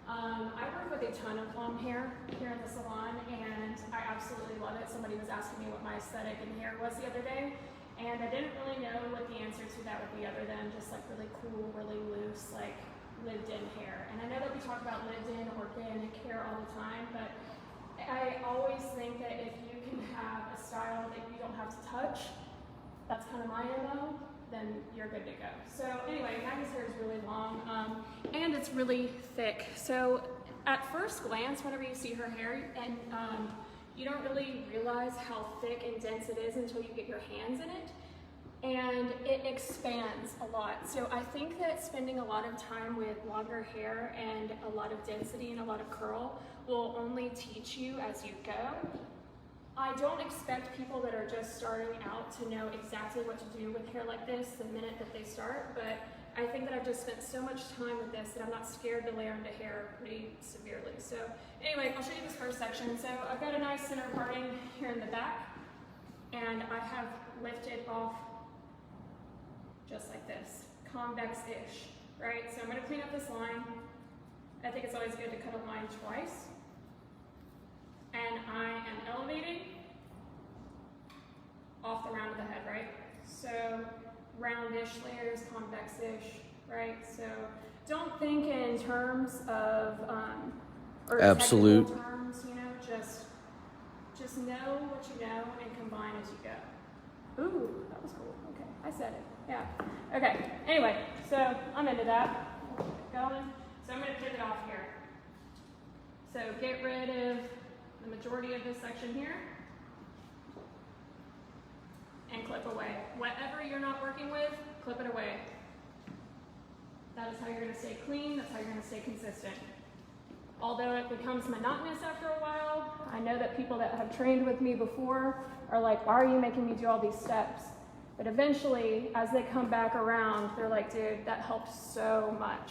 I work with a ton of long hair here in the salon, and I absolutely love it. Somebody was asking me what my aesthetic in hair was the other day, and I didn't really know what the answer to that would be other than just like really cool, really loose, like lived-in hair. And I know that we talk about lived-in, organic hair all the time, but I always think that if you can have a style that you don't have to touch, that's kind of my MO, then you're good to go. So anyway, Maggie's hair is really long, and it's really thick. So at first glance, whenever you see her hair, and you don't really realize how thick and dense it is until you get your hands in it, and it expands a lot. So I think that spending a lot of time with longer hair and a lot of density and a lot of curl will only teach you as you go. I don't expect people that are just starting out to know exactly what to do with hair like this the minute that they start, but I think that I've just spent so much time with this that I'm not scared to layer into hair pretty severely. So anyway, I'll show you this first section. So I've got a nice center parting here in the back, and I have lifted off just like this, convex-ish, right? So I'm gonna clean up this line. I think it's always good to cut a line twice. And I am elevating off the round of the head, right? So roundish layers, convex-ish, right? So don't think in terms of, or absolute technical terms, you know, just know what you know and combine as you go. Ooh, that was cool, okay, I said it, yeah. Okay, anyway, so I'm into that, keep going. So I'm gonna pivot off here. So get rid of the majority of this section here, and clip away. Whatever you're not working with, clip it away. That is how you're gonna stay clean, that's how you're gonna stay consistent. Although it becomes monotonous after a while, I know that people that have trained with me before are like, why are you making me do all these steps? But eventually, as they come back around, they're like, dude, that helps so much.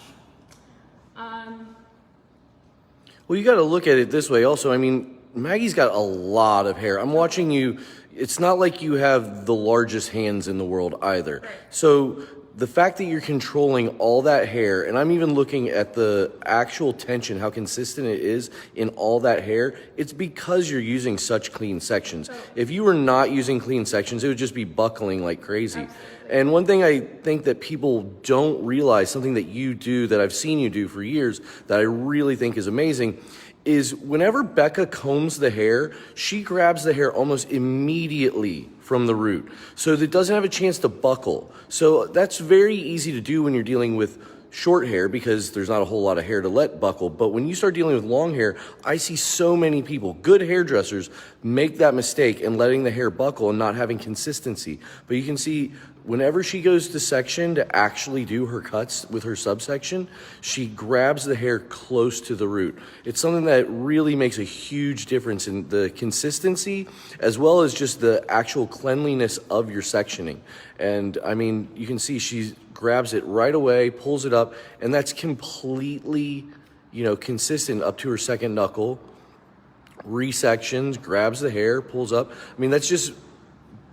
Well, you got to look at it this way also. I mean, Maggie's got a lot of hair. I'm watching you. It's not like you have the largest hands in the world either. Right. So the fact that you're controlling all that hair, and I'm even looking at the actual tension, how consistent it is in all that hair, it's because you're using such clean sections. If you were not using clean sections, it would just be buckling like crazy. Absolutely. And one thing I think that people don't realize, something that you do, that I've seen you do for years, that I really think is amazing, is whenever Becca combs the hair, she grabs the hair almost immediately from the root, so that it doesn't have a chance to buckle. So that's very easy to do when you're dealing with short hair, because there's not a whole lot of hair to let buckle. But when you start dealing with long hair, I see so many people, good hairdressers, make that mistake and letting the hair buckle and not having consistency. But you can see whenever she goes to section to actually do her cuts with her subsection, she grabs the hair close to the root. It's something that really makes a huge difference in the consistency as well as just the actual cleanliness of your sectioning. And I mean, you can see she grabs it right away, pulls it up, and that's completely, consistent up to her second knuckle. Resections, grabs the hair, pulls up. I mean, that's just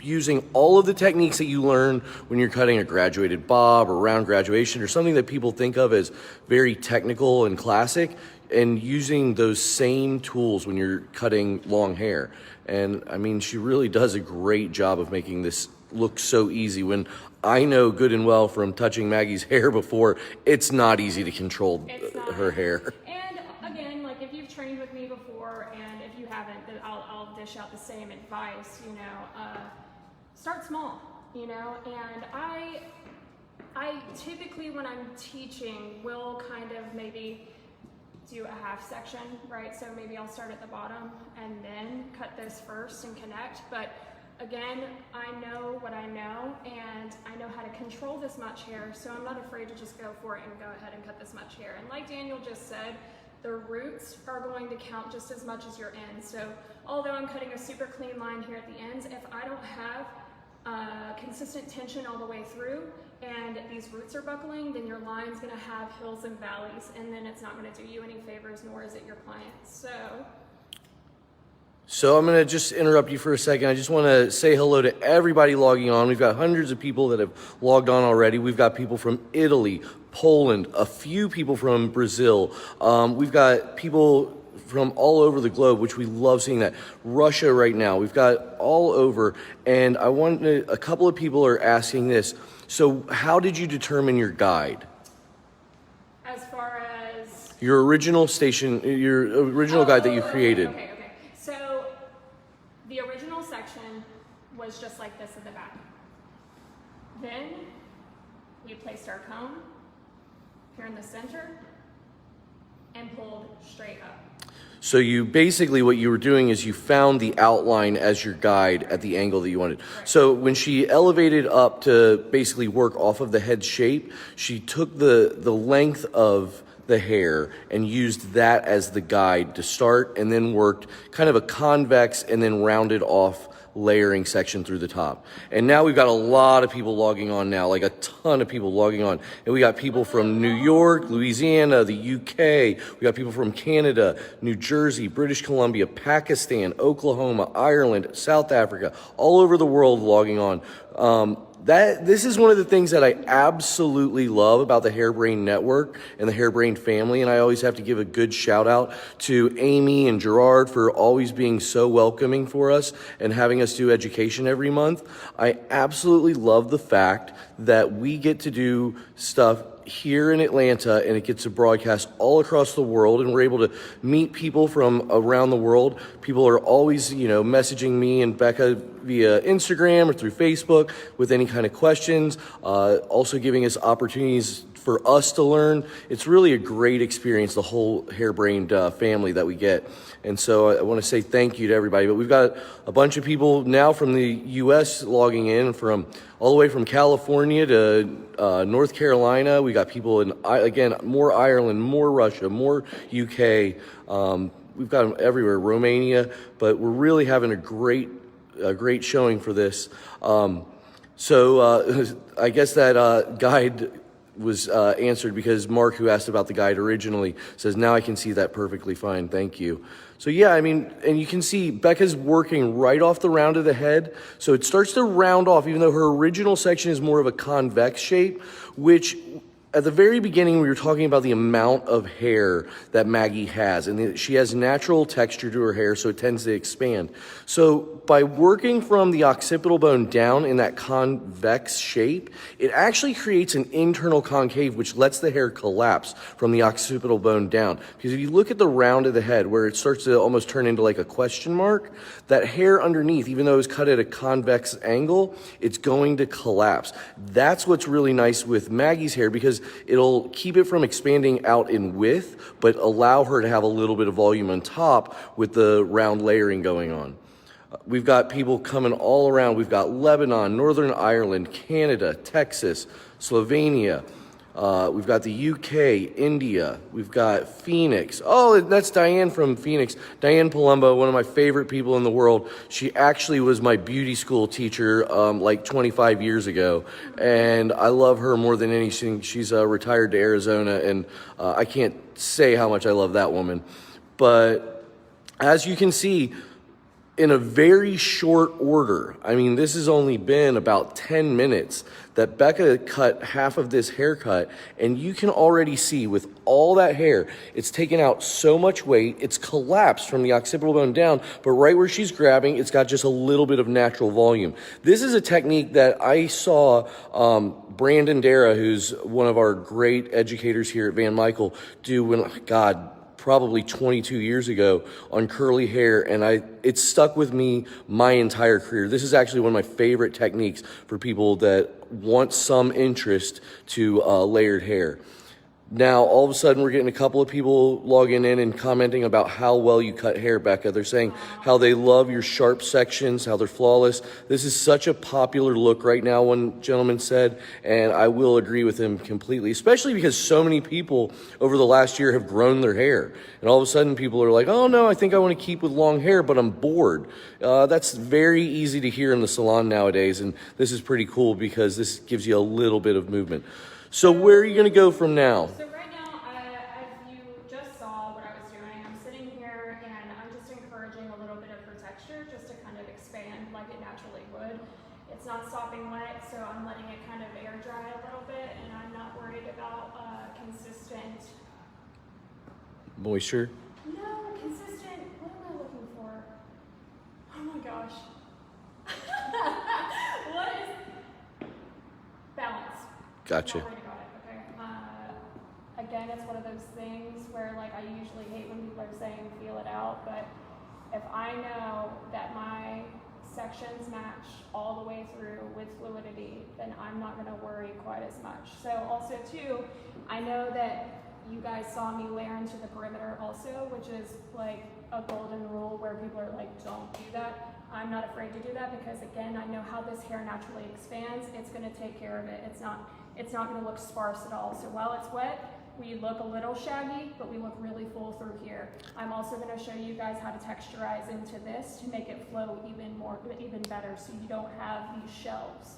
using all of the techniques that you learn when you're cutting a graduated bob or round graduation or something that people think of as very technical and classic, and using those same tools when you're cutting long hair. And I mean, she really does a great job of making this look so easy, when I know good and well from touching Maggie's hair before, it's not easy to control her hair. And again, like if you've trained with me before, and if you haven't, then I'll dish out the same advice, start small, and I typically, when I'm teaching, will kind of maybe do a half section, right? So maybe I'll start at the bottom and then cut this first and connect. But again, I know what I know, and I know how to control this much hair, so I'm not afraid to just go for it and go ahead and cut this much hair. And like Daniel just said, the roots are going to count just as much as your ends. So although I'm cutting a super clean line here at the ends, if I don't have consistent tension all the way through and these roots are buckling, then your line's going to have hills and valleys, and then it's not going to do you any favors, nor is it your client. So I'm going to just interrupt you for a second. I just want to say hello to everybody logging on. We've got hundreds of people that have logged on already. We've got people from Italy, Poland, a few people from Brazil. We've got people from all over the globe, which we love seeing that. Russia right now, we've got all over. And a couple of people are asking this. So how did you determine your guide? As far as Your original guide that you created. Okay. So the original section was just like this at the back. Then we placed our cone here in the center and pulled straight up. So you basically, what you were doing is you found the outline as your guide at the angle that you wanted. Right. So when she elevated up to basically work off of the head shape, she took the length of the hair and used that as the guide to start, and then worked kind of a convex and then rounded off layering section through the top. And now we've got a lot of people logging on now, like a ton of people logging on. And we got people from New York, Louisiana, the UK. We got people from Canada, New Jersey, British Columbia, Pakistan, Oklahoma, Ireland, South Africa, all over the world logging on. This is one of the things that I absolutely love about the Hairbrain Network and the Hairbrain family, and I always have to give a good shout out to Amy and Gerard for always being so welcoming for us and having us do education every month. I absolutely love the fact that we get to do stuff here in Atlanta and it gets to broadcast all across the world, and we're able to meet people from around the world. People are always, messaging me and Becca via Instagram or through Facebook with any kind of questions, also giving us opportunities for us to learn. It's really a great experience, the whole Hairbrained family that we get. And so I want to say thank you to everybody. But we've got a bunch of people now from the U.S. logging in, from all the way from California to North Carolina. We got people in, again, more Ireland, more Russia, more UK. We've got them everywhere, Romania. But we're really having a great showing for this. So I guess that guide was answered, because Mark, who asked about the guide originally, says, now I can see that perfectly fine. Thank you. So yeah, and you can see Becca's working right off the round of the head. So it starts to round off, even though her original section is more of a convex shape, which at the very beginning, we were talking about the amount of hair that Maggie has, and she has natural texture to her hair, so it tends to expand. So by working from the occipital bone down in that convex shape, it actually creates an internal concave, which lets the hair collapse from the occipital bone down. Because if you look at the round of the head, where it starts to almost turn into like a question mark, that hair underneath, even though it's cut at a convex angle, it's going to collapse. That's what's really nice with Maggie's hair, because it'll keep it from expanding out in width, but allow her to have a little bit of volume on top with the round layering going on. We've got people coming all around. We've got Lebanon, Northern Ireland, Canada, Texas, Slovenia. We've got the UK, India. We've got Phoenix. Oh, that's Diane from Phoenix. Diane Palumbo, one of my favorite people in the world. She actually was my beauty school teacher like 25 years ago, and I love her more than anything. She's retired to Arizona, and I can't say how much I love that woman. But as you can see, in a very short order, this has only been about 10 minutes that Becca cut half of this haircut, and you can already see with all that hair, it's taken out so much weight, it's collapsed from the occipital bone down, but right where she's grabbing, it's got just a little bit of natural volume. This is a technique that I saw Brandon Dara, who's one of our great educators here at Van Michael, do when, probably 22 years ago on curly hair, and it stuck with me my entire career. This is actually one of my favorite techniques for people that want some interest to layered hair. Now, all of a sudden, we're getting a couple of people logging in and commenting about how well you cut hair, Becca. They're saying how they love your sharp sections, how they're flawless. This is such a popular look right now, one gentleman said, and I will agree with him completely, especially because so many people over the last year have grown their hair. And all of a sudden, people are like, oh, no, I think I want to keep with long hair, but I'm bored. That's very easy to hear in the salon nowadays, and this is pretty cool because this gives you a little bit of movement. So where are you going to go from now? So right now, as you just saw what I was doing, I'm sitting here and I'm just encouraging a little bit of her Moisture? No, consistent. What am I looking for? Oh my gosh. What is balance? Gotcha. Not right about it, okay? Again, it's one of those things where like I usually hate when people are saying feel it out, but if I know that my sections match all the way through with fluidity, then I'm not going to worry quite as much. So also too, I know that you guys saw me layer into the perimeter also, which is like a golden rule where people are like, don't do that. I'm not afraid to do that because again, I know how this hair naturally expands. It's going to take care of it. It's not going to look sparse at all. So while it's wet, we look a little shaggy, but we look really full through here. I'm also going to show you guys how to texturize into this to make it flow even better, so you don't have these shelves.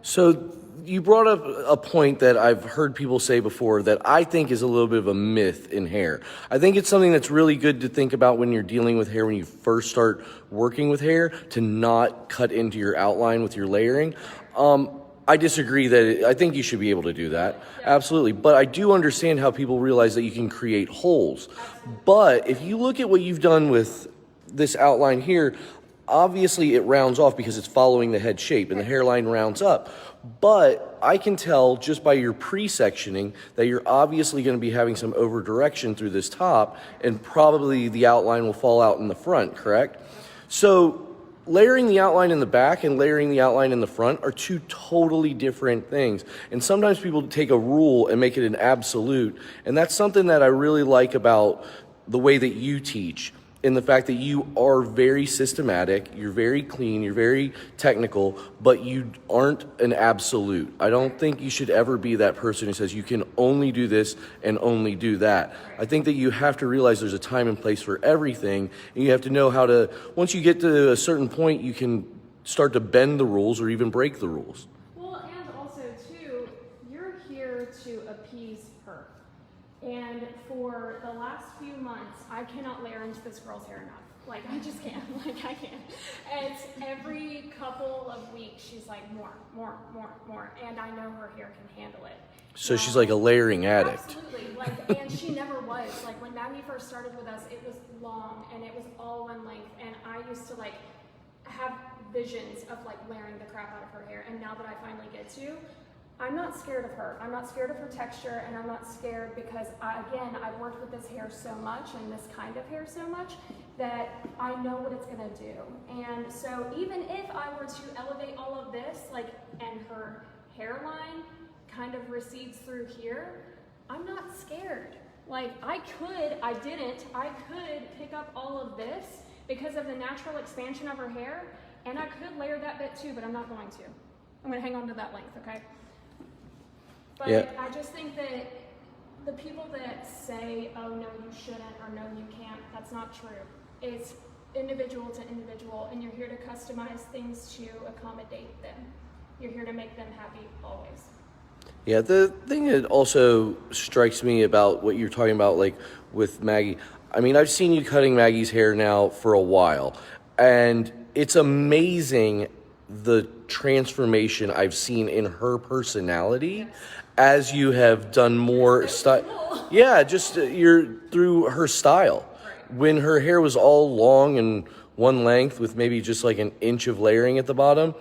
So you brought up a point that I've heard people say before that I think is a little bit of a myth in hair. I think it's something that's really good to think about when you're dealing with hair, when you first start working with hair, to not cut into your outline with your layering. I disagree I think you should be able to do that. Yeah. Absolutely. But I do understand how people realize that you can create holes. Absolutely. But if you look at what you've done with this outline here, obviously it rounds off because it's following the head shape and the hairline rounds up. But I can tell just by your pre-sectioning that you're obviously going to be having some over direction through this top, and probably the outline will fall out in the front, correct? So layering the outline in the back and layering the outline in the front are two totally different things. And sometimes people take a rule and make it an absolute. And that's something that I really like about the way that you teach, in the fact that you are very systematic, you're very clean, you're very technical, but you aren't an absolute. I don't think you should ever be that person who says you can only do this and only do that. I think that you have to realize there's a time and place for everything, and you have to know how to, once you get to a certain point, you can start to bend the rules or even break the rules. Well, and also too, you're here to appease her. And for the last few months, I cannot layer into this girl's hair enough. Like, I just can't. Like, I can't. And every couple of weeks, she's like, more. And I know her hair can handle it. So she's like a layering addict. Absolutely. Like, and she never was. Like, when Maggie first started with us, it was long, and it was all one length. And I used to, like, have visions of, like, layering the crap out of her hair. And now that I finally get to, I'm not scared of her. I'm not scared of her texture, and I'm not scared because, again, I've worked with this hair so much and this kind of hair so much that I know what it's gonna do. And so even if I were to elevate all of this, like, and her hairline kind of recedes through here, I'm not scared. Like, I could pick up all of this because of the natural expansion of her hair, and I could layer that bit too, but I'm not going to. I'm gonna hang on to that length, okay? But yeah. I just think that the people that say, oh, no, you shouldn't, or no, you can't, that's not true. It's individual to individual, and you're here to customize things to accommodate them. You're here to make them happy always. Yeah, the thing that also strikes me about what you're talking about, like with Maggie, I mean, I've seen you cutting Maggie's hair now for a while, and it's amazing the transformation I've seen in her personality. Yes. As you have done more style. Yeah, just you're through her style. Right. When her hair was all long and one length with maybe just like an inch of layering at the bottom,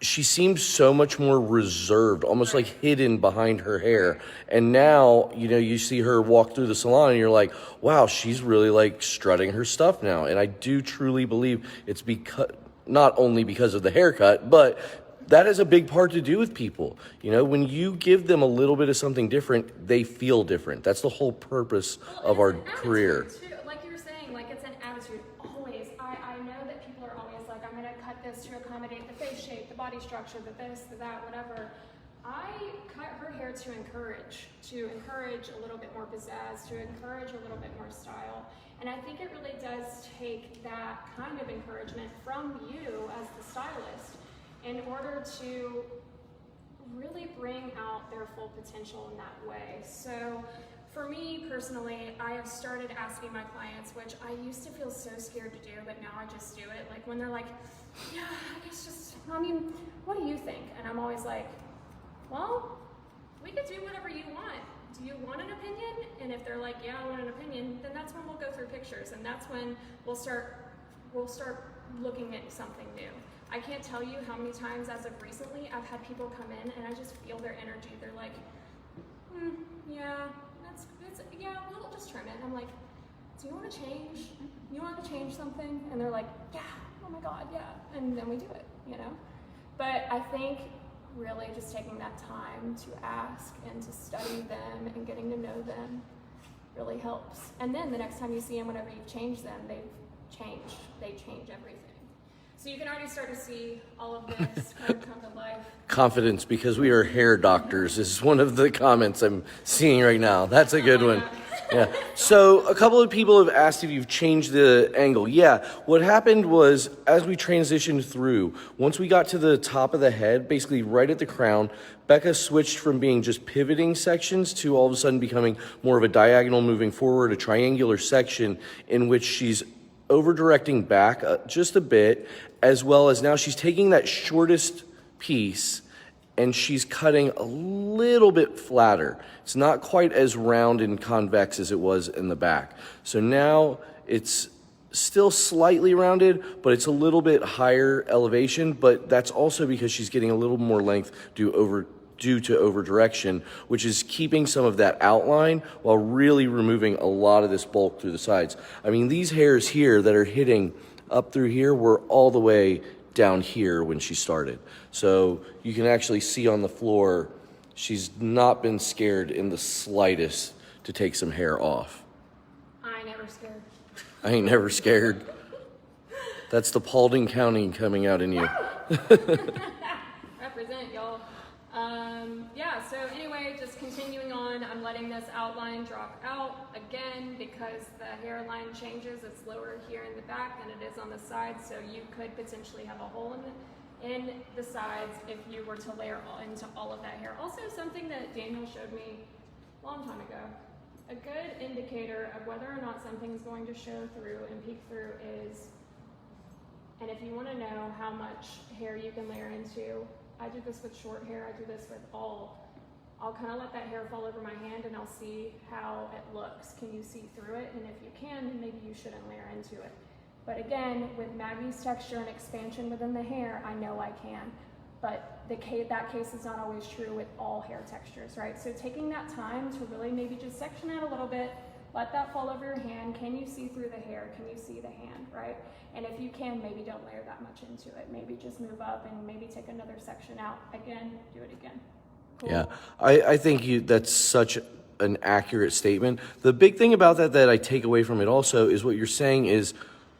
she seemed so much more reserved, almost like hidden behind her hair. And now, you know, you see her walk through the salon and you're like, wow, she's really like strutting her stuff now. And I do truly believe it's because, not only because of the haircut, but that has a big part to do with people. You know, when you give them a little bit of something different, they feel different. That's the whole purpose of our career. Too. Like you were saying, like it's an attitude. Always. I know that people are always like, I'm going to cut this to accommodate the face shape, the body structure, the this, the that, whatever. I cut her hair to encourage a little bit more pizzazz, to encourage a little bit more style. And I think it really does take that kind of encouragement from you as the stylist in order to really bring out their full potential in that way. So for me personally, I have started asking my clients, which I used to feel so scared to do, but now I just do it. Like when they're like, yeah, I guess just, I mean, what do you think? And I'm always like, well, we could do whatever you want, do you want an opinion? And if they're like, yeah, I want an opinion, then that's when we'll go through pictures, and that's when we'll start looking at something new. I can't tell you how many times as of recently I've had people come in and I just feel their energy. They're like, yeah, yeah, we'll just trim it. I'm like, do you want to change? You want to change something? And they're like, yeah, oh my God, yeah. And then we do it, you know? But I think really just taking that time to ask and to study them and getting to know them really helps. And then the next time you see them, whenever you've changed them, they change everything. So you can already start to see all of this kind of come to life. Confidence, because we are hair doctors, is one of the comments I'm seeing right now. That's a good one. Yeah. So a couple of people have asked if you've changed the angle. Yeah. What happened was, as we transitioned through, once we got to the top of the head, basically right at the crown, Becca switched from being just pivoting sections to all of a sudden becoming more of a diagonal moving forward, a triangular section in which she's over-directing back just a bit, as well as now she's taking that shortest piece and she's cutting a little bit flatter. It's not quite as round and convex as it was in the back. So now it's still slightly rounded, but it's a little bit higher elevation, but that's also because she's getting a little more length due to over direction, which is keeping some of that outline while really removing a lot of this bulk through the sides. I mean, these hairs here that are hitting up through here were all the way down here when she started. So you can actually see on the floor, she's not been scared in the slightest to take some hair off. I ain't never scared. I ain't never scared. That's the Paulding County coming out in you. Represent, y'all. Yeah, so anyway, just continuing on, I'm letting this outline drop out again because the hairline changes. It's lower here in the back than it is on the sides, so you could potentially have a hole in the sides if you were to layer into all of that hair. Also, something that Daniel showed me a long time ago, a good indicator of whether or not something's going to show through and peek through is, and if you want to know how much hair you can layer into, I do this with short hair, I do this with I'll kind of let that hair fall over my hand and I'll see how it looks. Can you see through it? And if you can, then maybe you shouldn't layer into it. But again, with Maggie's texture and expansion within the hair, I know I can. But that case is not always true with all hair textures, right? So taking that time to really maybe just section out a little bit, let that fall over your hand. Can you see through the hair? Can you see the hand, right? And if you can, maybe don't layer that much into it. Maybe just move up and maybe take another section out. Again, do it again. Cool. Yeah, I think that's such an accurate statement. The big thing about that I take away from it also is what you're saying is,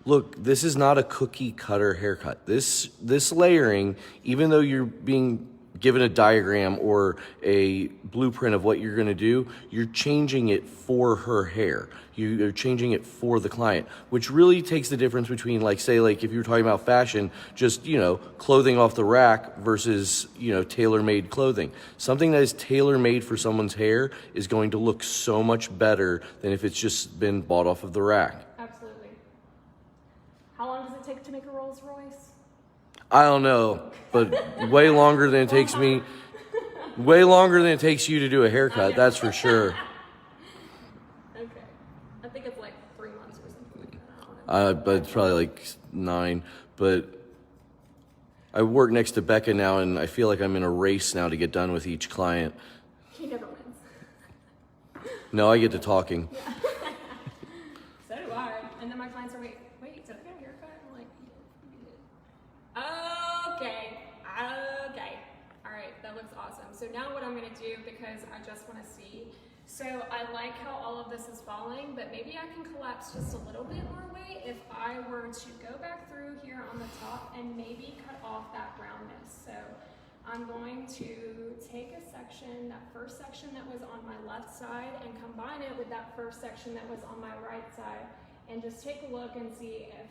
look, this is not a cookie cutter haircut. This layering, even though you're being given a diagram or a blueprint of what you're going to do, you're changing it for her hair. You're changing it for the client, which really takes the difference between, like, say, like if you were talking about fashion, just, clothing off the rack versus, tailor-made clothing. Something that is tailor-made for someone's hair is going to look so much better than if it's just been bought off of the rack. Absolutely. How long does it take to make a Rolls Royce? I don't know, but way longer than it takes me. Way longer than it takes you to do a haircut, that's for sure. Okay. I think it's like 3 months or something like that. But it's probably like 9. But I work next to Becca now, and I feel like I'm in a race now to get done with each client. He never wins. No, I get to talking. Yeah. So do I. And then my clients are, wait, did I get a haircut? I'm like, you did. Okay. All right, that looks awesome. So now what I'm going to do, because I just want to see, so I like how all of this is falling, but maybe I can collapse just a little bit more weight if I were to go back through here on the top and maybe cut off that roundness. So I'm going to take a section, that first section that was on my left side, and combine it with that first section that was on my right side, and just take a look and see if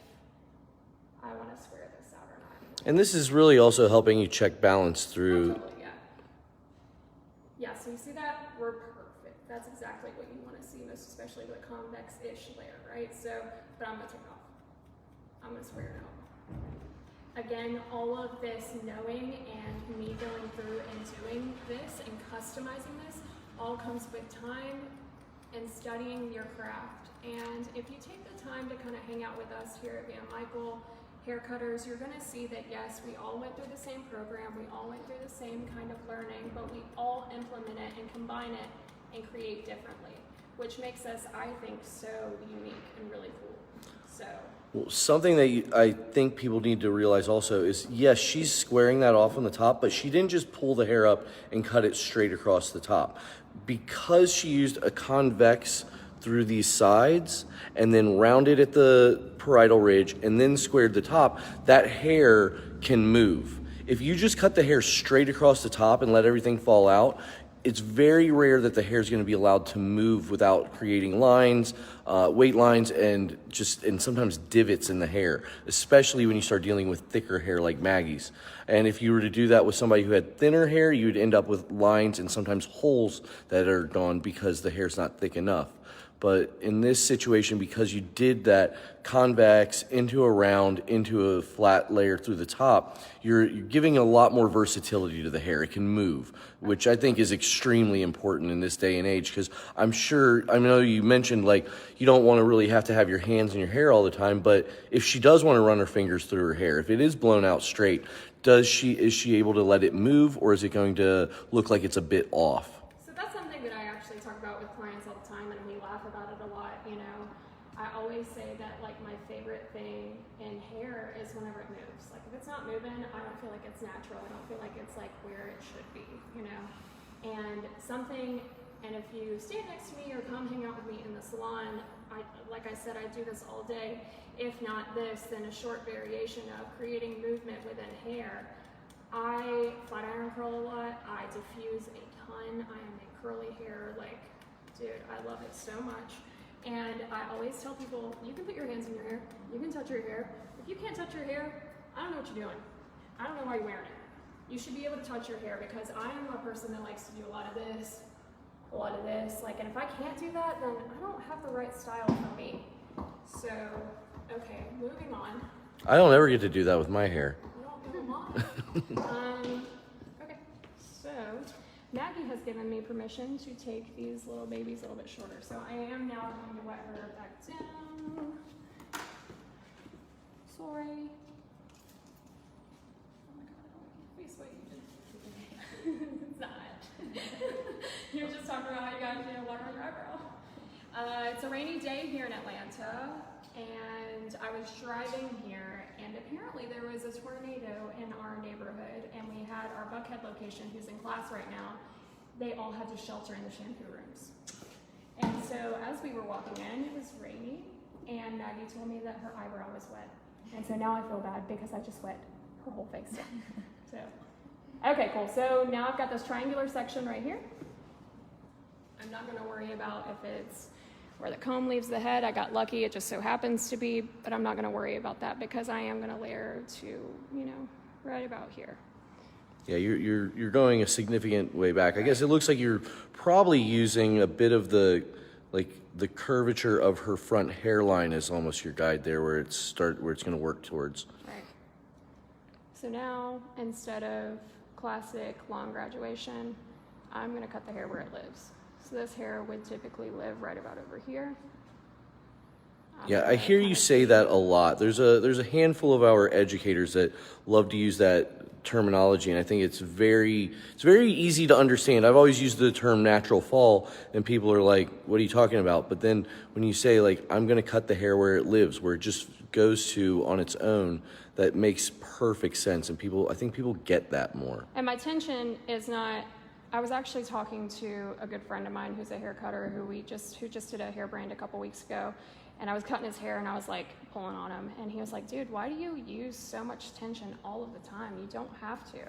I want to square this out or not. And this is really also helping you check balance through. Totally, yeah. Yeah, so you see that? We're perfect. That's exactly what you want to see, most especially with a convex-ish layer, right? So, but I'm going to take it off. I'm going to square it out. Again, all of this knowing and me going through and doing this and customizing this all comes with time and studying your craft. And if you take the time to kind of hang out with us here at Van Michael Haircutters, you're going to see that yes, we all went through the same program, we all went through the same kind of learning, but we all implement it and combine it and create differently, which makes us, I think, so unique and really cool. So. Well, something that I think people need to realize also is, yes, she's squaring that off on the top, but she didn't just pull the hair up and cut it straight across the top. Because she used a convex through these sides and then rounded at the parietal ridge and then squared the top, that hair can move. If you just cut the hair straight across the top and let everything fall out, it's very rare that the hair is going to be allowed to move without creating lines, weight lines, and sometimes divots in the hair, especially when you start dealing with thicker hair like Maggie's. And if you were to do that with somebody who had thinner hair, you'd end up with lines and sometimes holes that are gone because the hair's not thick enough. But in this situation, because you did that convex into a round, into a flat layer through the top, you're giving a lot more versatility to the hair. It can move, which I think is extremely important in this day and age, because I know you mentioned like you don't want to really have to have your hands in your hair all the time, but if she does want to run her fingers through her hair, if it is blown out straight, is she able to let it move, or is it going to look like it's a bit off? I always say that like my favorite thing in hair is whenever it moves. Like if it's not moving, I don't feel like it's natural. I don't feel like it's like where it should be, you know? And if you stand next to me or come hang out with me in the salon, like I said, I do this all day. If not this, then a short variation of creating movement within hair. I flat iron curl a lot. I diffuse a ton. I am a curly hair, like, dude, I love it so much. And I always tell people, you can put your hands in your hair, you can touch your hair. If you can't touch your hair, I don't know what you're doing. I don't know why you're wearing it. You should be able to touch your hair, because I am a person that likes to do a lot of this, like, and if I can't do that, then I don't have the right style for me. So, okay, moving on. I don't ever get to do that with my hair. You don't know why. Okay, so Maggie has given me permission to take these little babies a little bit shorter. So I am now going to wet her back down. Sorry. Oh my god, I don't like your face what you did. It's not. You were just talking about how you guys need to water on your eyebrow. It's a rainy day here in Atlanta, and I was driving here, and apparently there was a tornado in our neighborhood, and we had our Buckhead location, who's in class right now, they all had to shelter in the shampoo rooms. And so as we were walking in, it was rainy, and Maggie told me that her eyebrow was wet. And so now I feel bad because I just wet her whole face down. So, okay, cool. So now I've got this triangular section right here. I'm not gonna worry about if it's where the comb leaves the head. I got lucky, it just so happens to be, but I'm not gonna worry about that because I am gonna layer to, you know, right about here. Yeah, you're going a significant way back. I guess it looks like you're probably using a bit of the curvature of her front hairline as almost your guide there, where it's going to work towards. Right. So now, instead of classic long graduation, I'm going to cut the hair where it lives. So this hair would typically live right about over here. Yeah, I hear you say that a lot. There's a handful of our educators that love to use that terminology, and I think it's very easy to understand. I've always used the term natural fall, and people are like, what are you talking about? But then when you say, like, I'm going to cut the hair where it lives, where it just goes to on its own, that makes perfect sense, and I think people get that more. And my tension is not, I was actually talking to a good friend of mine who's a hair cutter who just did a hair brand a couple weeks ago, and I was cutting his hair and I was like pulling on him, and he was like, dude, why do you use so much tension all of the time? You don't have to.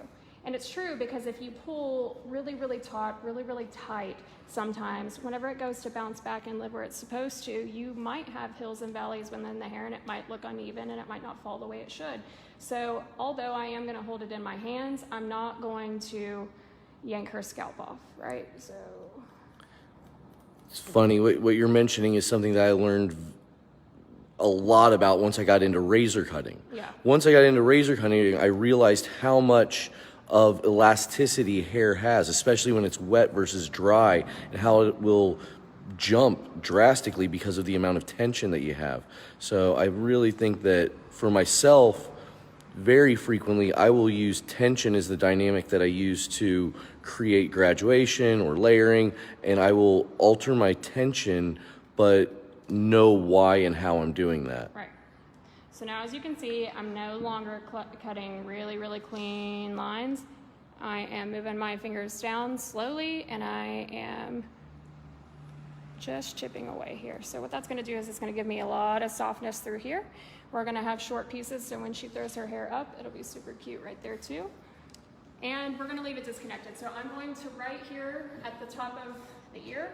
And it's true, because if you pull really, really taut, really, really tight, sometimes whenever it goes to bounce back and live where it's supposed to, you might have hills and valleys within the hair, and it might look uneven and it might not fall the way it should. So although I am going to hold it in my hands, I'm not going to yank her scalp off, right? So it's funny, what you're mentioning is something that I learned a lot about once I got into razor cutting. Yeah. Once I got into razor cutting, I realized how much of elasticity hair has, especially when it's wet versus dry, and how it will jump drastically because of the amount of tension that you have. So I really think that for myself, very frequently I will use tension as the dynamic that I use to create graduation or layering, and I will alter my tension but know why and how I'm doing that. Right. So now, as you can see, I'm no longer cutting really, really clean lines. I am moving my fingers down slowly, and I am just chipping away here. So what that's going to do is it's going to give me a lot of softness through here. We're going to have short pieces, so when she throws her hair up, it'll be super cute right there too. And we're going to leave it disconnected. So I'm going to right here at the top of the ear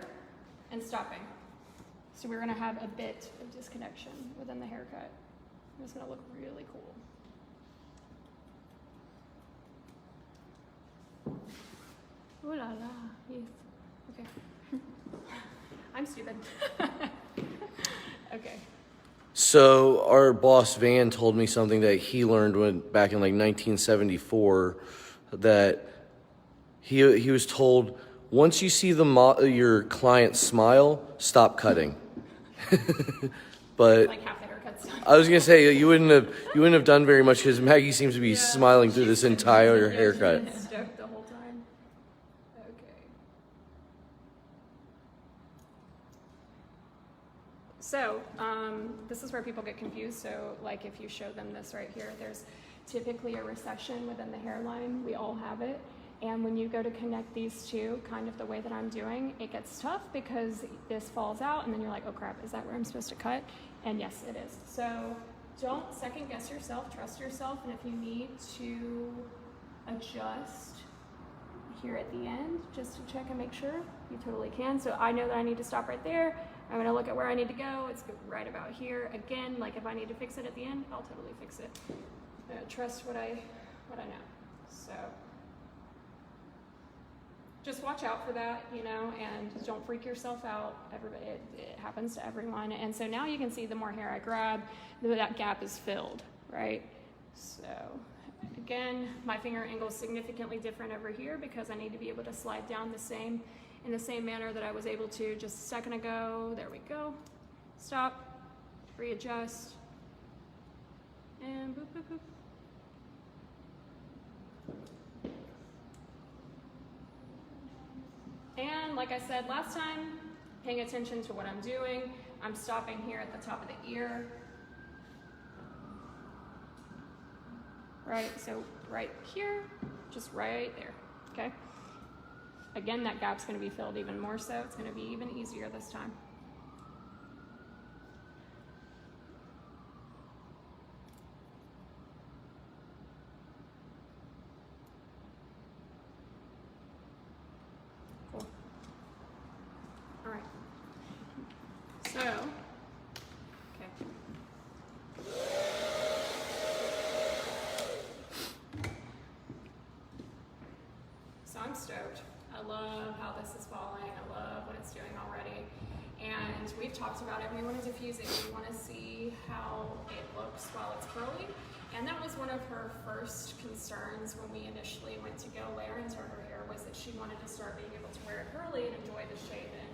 and stopping. So we're going to have a bit of disconnection within the haircut. It's going to look really cool. Ooh la la, yes. Okay. I'm stupid. Okay. So our boss Van told me something that he learned back in like 1974, that he was told, once you see your client smile, stop cutting. But like half the haircut's done. I was gonna say you wouldn't have done very much, because Maggie seems to be smiling through this entire haircut. She's been stoked the whole time. Okay. So this is where people get confused. So like if you show them this right here, there's typically a recession within the hairline. We all have it. And when you go to connect these two, kind of the way that I'm doing, it gets tough because this falls out and then you're like, oh crap, is that where I'm supposed to cut? And yes, it is. So don't second guess yourself, trust yourself. And if you need to adjust here at the end, just to check and make sure, you totally can. So I know that I need to stop right there. I'm gonna look at where I need to go. It's right about here. Again, like if I need to fix it at the end, I'll totally fix it. Trust what I know. So just watch out for that, you know, and don't freak yourself out. Everybody, it happens to everyone. And so now you can see the more hair I grab, that gap is filled, right? So again, my finger angle is significantly different over here because I need to be able to slide down in the same manner that I was able to just a second ago. There we go. Stop, readjust, and boop, boop, boop. And like I said last time, paying attention to what I'm doing. I'm stopping here at the top of the ear. Right, so right here, just right there, okay? Again, that gap's gonna be filled even more so. It's gonna be even easier this time. Cool. All right. So, okay. So I'm stoked. I love how this is falling. I love what it's doing already. And we've talked about it. We want to diffuse it. We want to see how it looks while it's curly. And that was one of her first concerns when we initially went to go layer into her hair, was that she wanted to start being able to wear it curly and enjoy the shape and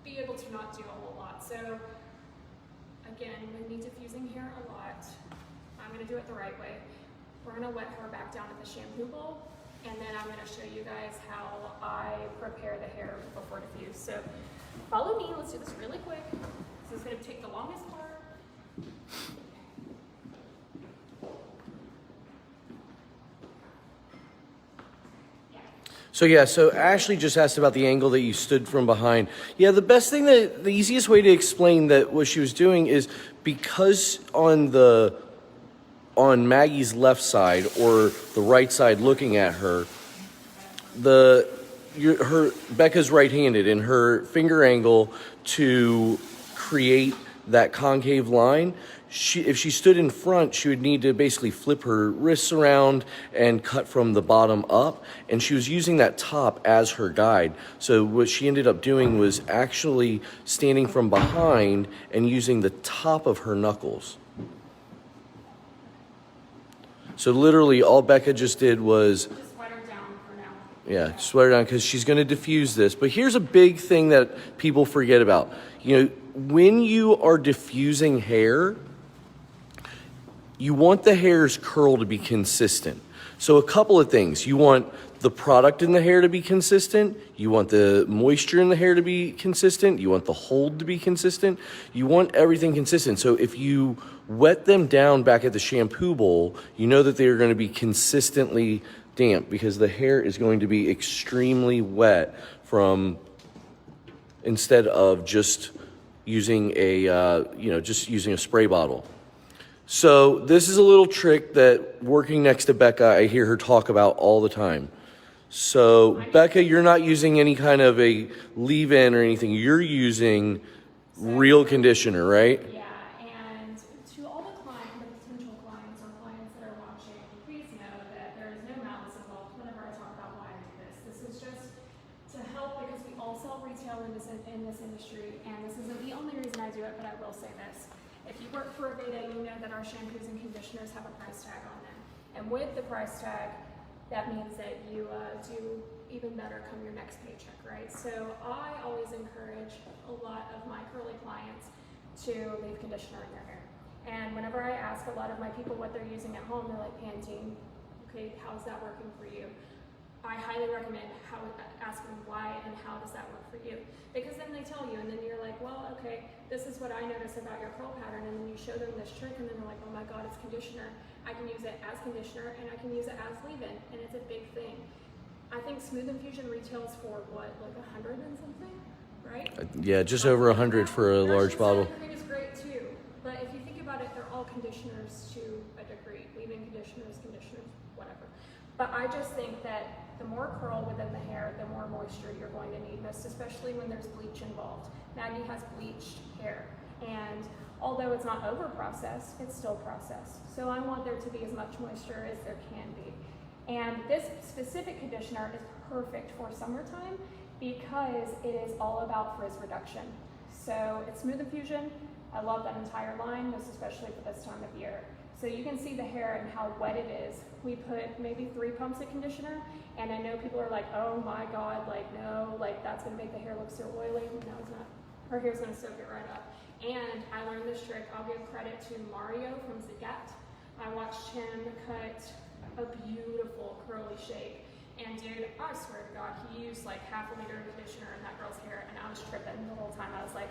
be able to not do a whole lot. So again, with me diffusing here a lot, I'm going to do it the right way. We're going to wet her back down at the shampoo bowl, and then I'm going to show you guys how I prepare the hair before diffuse. So follow me. Let's do this really quick. This is going to take the longest part. So Ashley just asked about the angle that you stood from behind. Yeah, the easiest way to explain that what she was doing is, because on Maggie's left side or the right side looking at her, Becca's right-handed, and her finger angle to create that concave line, if she stood in front, she would need to basically flip her wrists around and cut from the bottom up, and she was using that top as her guide. So what she ended up doing was actually standing from behind and using the top of her knuckles. So literally all Becca just did was, Just wet her down for now. yeah, just let her down because she's going to diffuse this. But here's a big thing that people forget about. You know, when you are diffusing hair, you want the hair's curl to be consistent. So a couple of things. You want the product in the hair to be consistent. You want the moisture in the hair to be consistent. You want the hold to be consistent. You want everything consistent. So if you wet them down back at the shampoo bowl, you know that they're going to be consistently damp because the hair is going to be extremely wet from instead of just using just using a spray bottle. So this is a little trick that working next to Becca, I hear her talk about all the time. So Becca, you're not using any kind of a leave-in or anything. You're using real conditioner, right? Yeah, and to all the potential clients or clients that are watching, please know that there is no malice involved whenever I talk about why I do this. This is just to help because we all sell retail in this industry, and this isn't the only reason I do it, but I will say this. If you work for Aveda, you know that our shampoos and conditioners have a price tag on them. And with the price tag, that means that you do even better come your next paycheck, right? So I always encourage a lot of my curly clients to leave conditioner in their hair. And whenever I ask a lot of my people what they're using at home, they're like, Pantene. Okay, how's that working for you? I highly recommend ask them why and how does that work for you? Because then they tell you, and then you're like, well, okay, this is what I notice about your curl pattern, and then you show them this trick, and then they're like, oh my God, it's conditioner. I can use it as conditioner, and I can use it as leave-in, and it's a big thing. I think Smooth Infusion retails for what, like 100 and something, right? Yeah, just over 100 for a large bottle. Sunscreen is great too, but if you think about it, they're all conditioners to a degree. Leave-in conditioners, whatever. But I just think that the more curl within the hair, the more moisture you're going to need, most especially when there's bleach involved. Maggie has bleached hair, and although it's not over-processed, it's still processed. So I want there to be as much moisture as there can be. And this specific conditioner is perfect for summertime because it is all about frizz reduction. So it's Smooth Infusion. I love that entire line, most especially for this time of year. So you can see the hair and how wet it is. We put maybe 3 pumps of conditioner, and I know people are like, oh my God, like no, like that's gonna make the hair look so oily. No, it's not. Her hair's gonna soak it right up. And I learned this trick. I'll give credit to Mario from Zagat. I watched him cut a beautiful curly shake. And dude, I swear to God, he used like half a liter of conditioner in that girl's hair, and I was tripping the whole time. I was like,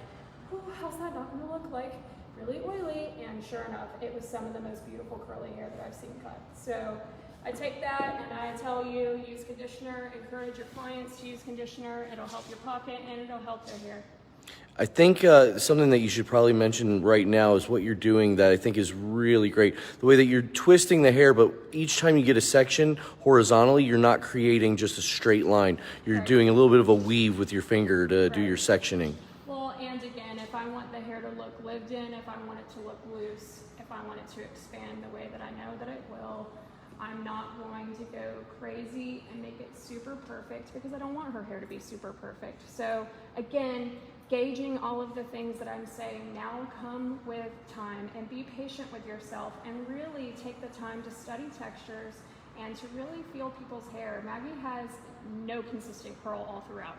ooh, how's that not gonna look like? Really oily, and sure enough, it was some of the most beautiful curly hair that I've seen cut. So I take that and I tell you, use conditioner, encourage your clients to use conditioner. It'll help your pocket and it'll help their hair. I think something that you should probably mention right now is what you're doing that I think is really great. The way that you're twisting the hair, but each time you get a section horizontally, you're not creating just a straight line. You're doing a little bit of a weave with your finger to do your sectioning. Well, and again, if I want the hair to look lived in, if I want it to look loose, if I want it to expand the way that I know that it will, I'm not going to go crazy and make it super perfect because I don't want her hair to be super perfect. So again, gauging all of the things that I'm saying now come with time, and be patient with yourself and really take the time to study textures and to really feel people's hair. Maggie has no consistent curl all throughout.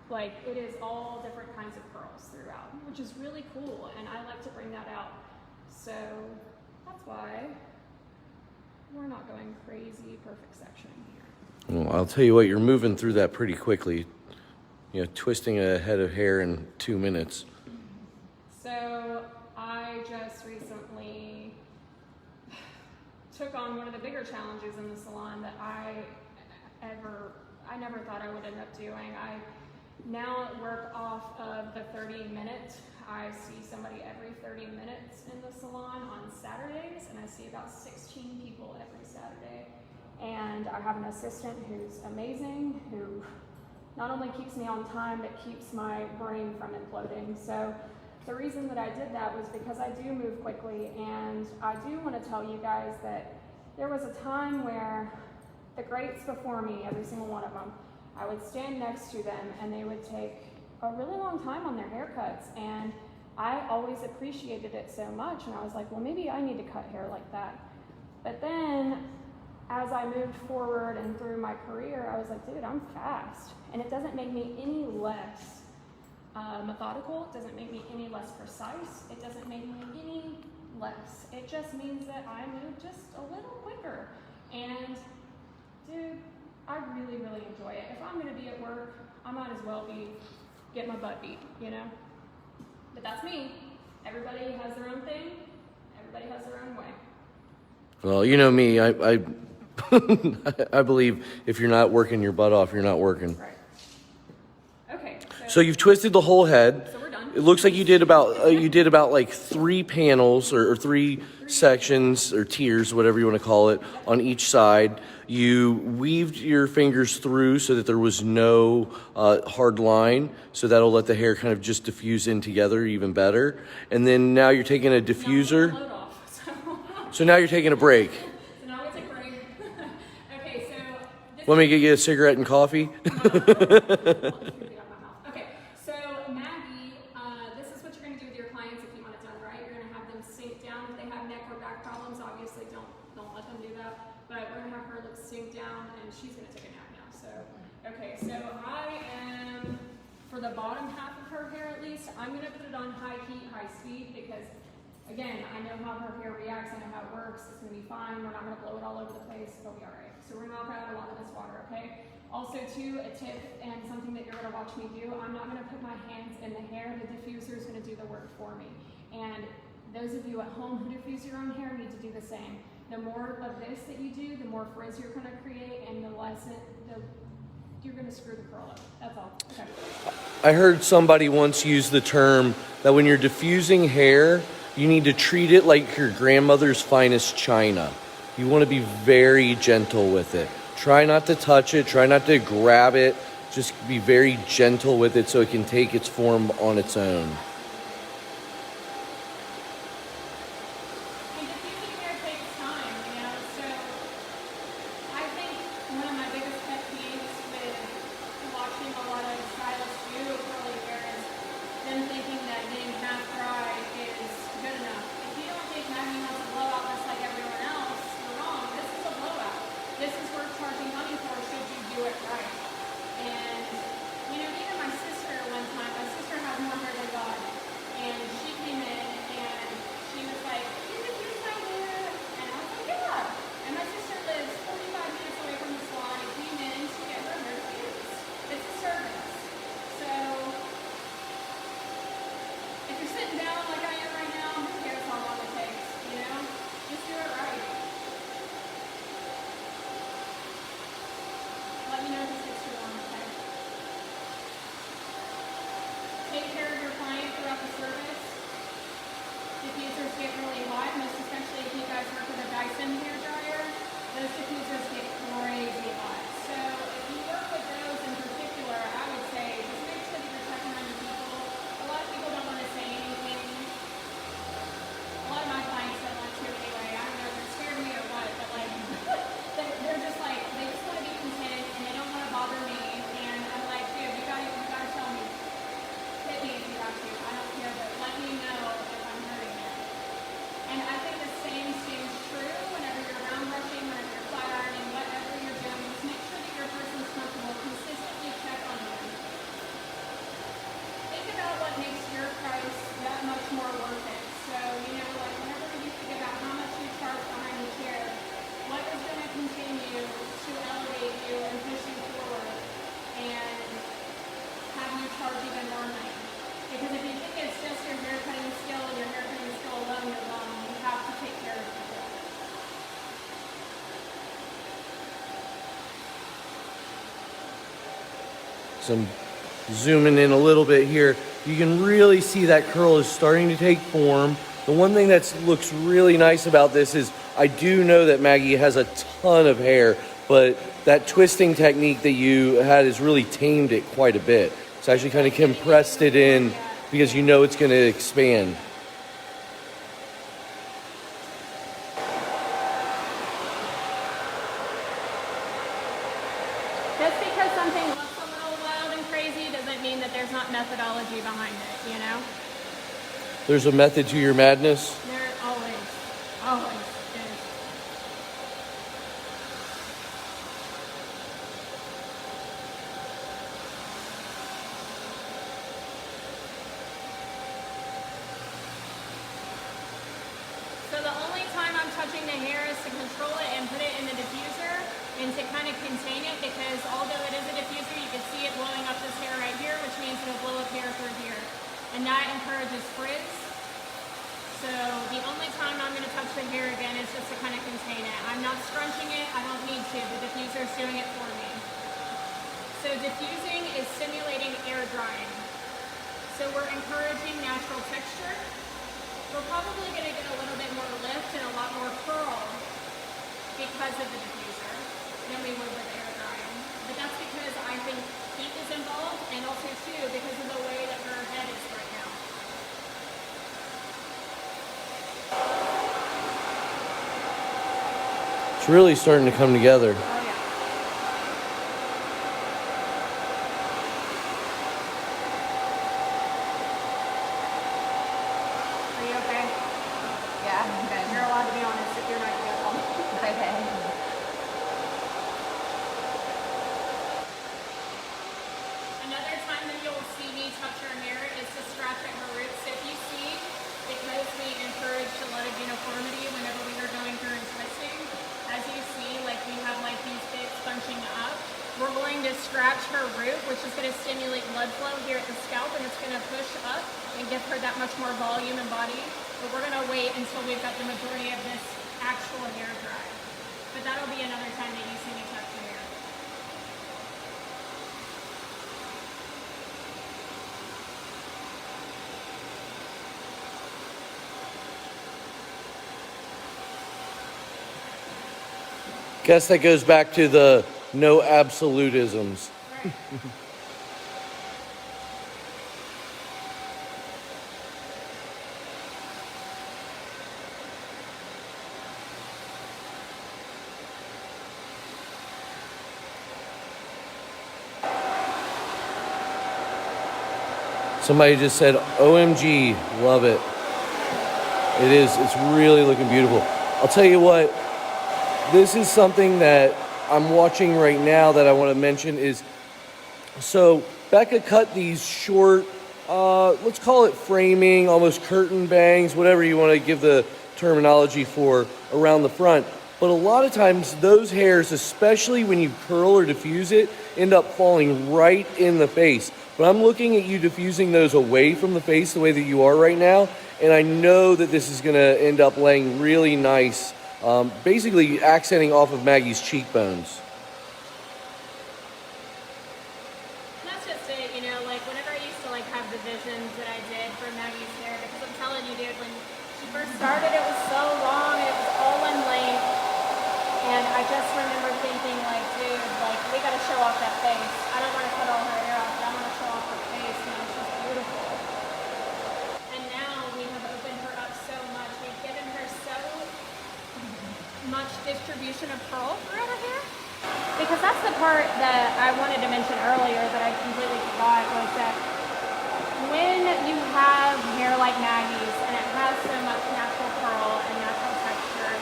Like, it is all different kinds of curls throughout, which is really cool, and I like to bring that out. So that's why we're not going crazy perfect sectioning here. Well, I'll tell you what, you're moving through that pretty quickly. You know, twisting a head of hair in 2 minutes. So I just recently took on one of the bigger challenges in the salon that I never thought I would end up doing. I now work off of the 30-minute. I see somebody every 30 minutes in the salon on Saturdays, and I see about 16 people every Saturday. And I have an assistant who's amazing, who not only keeps me on time, but keeps my brain from imploding. So the reason that I did that was because I do move quickly, and I do want to tell you guys that there was a time where the greats before me, every single one of them, I would stand next to them and they would take a really long time on their haircuts, and I always appreciated it so much, and I was like, well, maybe I need to cut hair like that. But then, as I moved forward and through my career, I was like, dude, I'm fast. And it doesn't make me any less methodical. It doesn't make me any less precise. It doesn't make me any less. It just means that I move just a little quicker. And, dude, I really, really enjoy it. If I'm going to be at work, I might as well get my butt beat, you know? But that's me. Everybody has their own thing. Everybody has their own way. Well, you know me, I I believe if you're not working your butt off, you're not working. Right. Okay. So you've twisted the whole head. So we're done. It looks like you did about like 3 panels or 3 sections or tiers, whatever you want to call it, on each side. You weaved your fingers through so that there was no hard line, so that'll let the hair kind of just diffuse in together even better. And then now you're taking a diffuser. Load off, So now you're taking a break. So now we take a break. Okay, so this Let me get you a cigarette and coffee. Okay, so Maggie, this is what you're going to do with your clients if you want it done right. You're going to have them sink down. If they have neck or back problems, obviously don't let them do that. But we're going to have her look sink down, and she's going to take a nap now. So, okay, so I am, for the bottom half of her hair at least, I'm going to put it on high heat, high speed, because again, I know how her hair reacts, I know how it works. It's going to be fine. We're not going to blow it all over the place. It'll be all right. So we're going to knock out a lot of this water, okay? Also, too, a tip and something that you're going to watch me do, I'm not going to put my hands in the hair. The diffuser is going to do the work for me. And those of you at home who diffuse your own hair need to do the same. The more of this that you do, the more frizz you're going to create, and the less you're going to screw the curl up. That's all. Okay. I heard somebody once use the term that when you're diffusing hair, you need to treat it like your grandmother's finest china. You want to be very gentle with it. Try not to touch it. Try not to grab it. Just be very gentle with it so it can take its form on its own. And diffusing hair takes time, you know, so I think one of my biggest pet peeves with watching a lot of stylists do curly hair is them thinking that getting half dry is good enough. If you don't think Maggie wants a blowout just like everyone else, you're wrong. This is a blowout. This is worth charging money for should you do it right. And, you know, even my sister one time, my sister has more hair than God, and she came in and she was like, "You diffuse my hair?" And I was like, "Yeah." And my sister lives 45 minutes away from the salon and came in to get her hair diffused. It's a service. So, if you're sitting down like I am right now, who cares how long it takes, you know? Just do it right. Let me know if this gets too long, okay? Take care of your client throughout the service. Diffusers get really hot, most especially if you guys work with a Dyson hair dryer. Those diffusers get crazy hot. So if you work with those in particular, I would say just make sure that you're checking on your people. A lot of people don't want to say anything. A lot of my clients don't want to anyway. I don't know if they're scared of me or what, but like they're just like, they just want to be content and they don't want to bother me. And I'm like, dude, you gotta tell me. Hit me if you have to. I don't care, but let me know if I'm hurting you. And I think the same seems true whenever you're round brushing, whenever you're flat ironing, whatever you're doing. Just make sure that your person's comfortable. Consistently check on them. Think about what makes your price that much more worth it. So, you know, like whenever you think about how much you charge behind the chair, what is going to continue to elevate you and push you forward and have you charge even more money? Because if you think it's just your hair cutting skill and your hair cutting skill alone, you're wrong. You have to take care of people. So I'm zooming in a little bit here. You can really see that curl is starting to take form. The one thing that looks really nice about this is I do know that Maggie has a ton of hair, but that twisting technique that you had has really tamed it quite a bit. It's actually kind of compressed it in because you know it's going to expand. Just because something looks a little wild and crazy doesn't mean that there's not methodology behind it, you know? There's a method to your madness. There always is. only time I'm touching the hair is to control it and put it in the diffuser and to kind of contain it, because although it is a diffuser, you can see it blowing up this hair right here, which means it'll blow up hair through here. And that encourages frizz. So the only time I'm going to touch the hair again is just to kind of contain it. I'm not scrunching it. I don't need to. The diffuser is doing it for me. So diffusing is simulating air drying. So we're encouraging natural texture. We're probably going to get a little bit more lift and a lot more curl because of the diffuser than we would with air drying. But that's because I think heat is involved, and also too because of the way that her head is right now. It's really starting to come together. Oh yeah. Are you okay? Yeah, I'm good. You're allowed to be honest if you're not good. Okay. Another time that you'll see me touch her hair is to scratch at her roots. So if you see, because we encouraged a lot of uniformity whenever we were going through and twisting, as you see, like we have like these bits bunching up, we're going to scratch her root, which is going to stimulate blood flow here at the scalp, and it's going to push up and give her that much more volume and body. But we're going to wait until we've got the majority of this actual hair dry. But that'll be another time that you see me touch the hair. Guess that goes back to the no absolutisms. Right. Somebody just said, OMG, love it. It is, it's really looking beautiful. I'll tell you what, this is something that I'm watching right now that I want to mention is, so Becca cut these short, let's call it framing, almost curtain bangs, whatever you want to give the terminology for, around the front. But a lot of times those hairs, especially when you curl or diffuse it, end up falling right in the face. But I'm looking at you diffusing those away from the face the way that you are right now, and I know that this is going to end up laying really nice, basically accenting off of Maggie's cheekbones. That's just it, you know, like whenever I used to like have the visions that I did for Maggie's hair, because I'm telling you, dude, when she first started, it was so long, and it was all in length, and I just remember thinking like, dude, like we gotta show off that face. I don't want to cut all her hair off, but I want to show off her face, you know, she's beautiful. And now we have opened her up so much, we've given her so much distribution of curl throughout her hair. Because that's the part that I wanted to mention earlier that I completely forgot, was that when you have hair like Maggie's and it has so much natural curl and natural texture,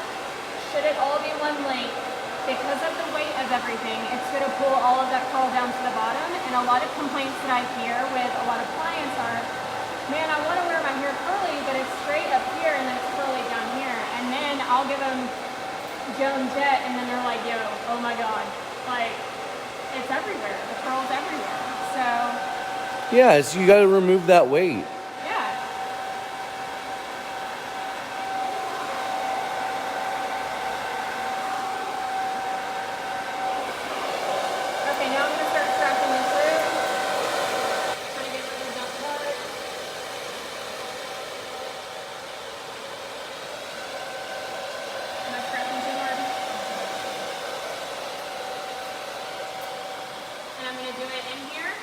should it all be one length, because of the weight of everything, it's going to pull all of that curl down to the bottom. And a lot of complaints that I hear with a lot of clients are, man, I want to wear my hair curly, but it's straight up here and then it's curly down here. And then I'll give them Joan Jett, and then they're like, yo, oh my God, like, it's everywhere. The curl's everywhere. So, Yeah, so you got to remove that weight. yeah. Okay, now I'm going to start scratching this root. Trying to get rid of that part. Am I scratching too hard? And I'm going to do it in here.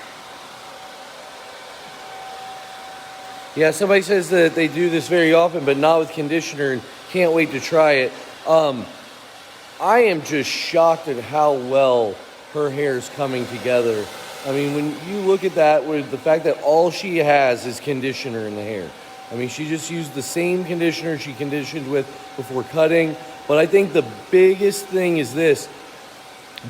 Yeah, somebody says that they do this very often, but not with conditioner, and can't wait to try it. I am just shocked at how well her hair is coming together. I mean, when you look at that, with the fact that all she has is conditioner in the hair. I mean, she just used the same conditioner she conditioned with before cutting. But I think the biggest thing is this.